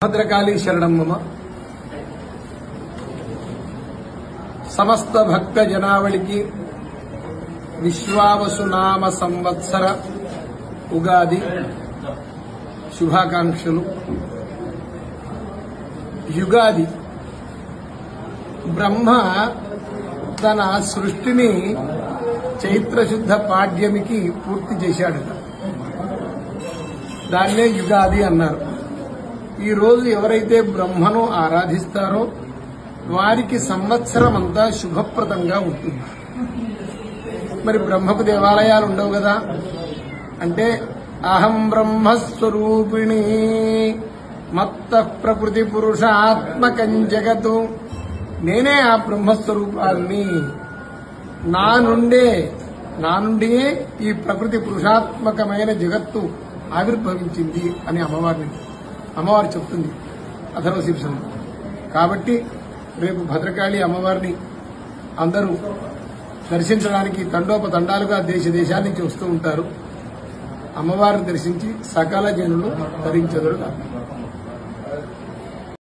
భద్రకాళీ శరణం మమ. సమస్త భక్త జనావళికి విశ్వావసునామ సంవత్సర ఉగాది శుభాకాంక్షలు. యుగాది బ్రహ్మ తన సృష్టిని చైత్రశుద్ధ పాడ్యమికి పూర్తి చేశాడట. దాన్నే యుగాది అన్నారు. ఈ రోజు ఎవరైతే బ్రహ్మను ఆరాధిస్తారో వారికి సంవత్సరం అంతా శుభప్రదంగా ఉంటుంది. మరి బ్రహ్మకు దేవాలయాలు ఉండవు కదా అంటే, అహం బ్రహ్మస్వరూపిణి మత్త ప్రకృతి పురుషాత్మకం జగతు, నేనే ఆ బ్రహ్మస్వరూపాన్ని, నా నుండియే ఈ ప్రకృతి పురుషాత్మకమైన జగత్తు ఆవిర్భవించింది అని అమ్మవారు చెప్తుంది అథర్వశీర్షంలో. కాబట్టి రేపు భద్రకాళి అమ్మవారిని అందరూ దర్శించడానికి తండోపతండాలుగా దేశాల నుంచి వస్తూ ఉంటారు. అమ్మవారిని దర్శించి సకల జనులు ధరించెదరు.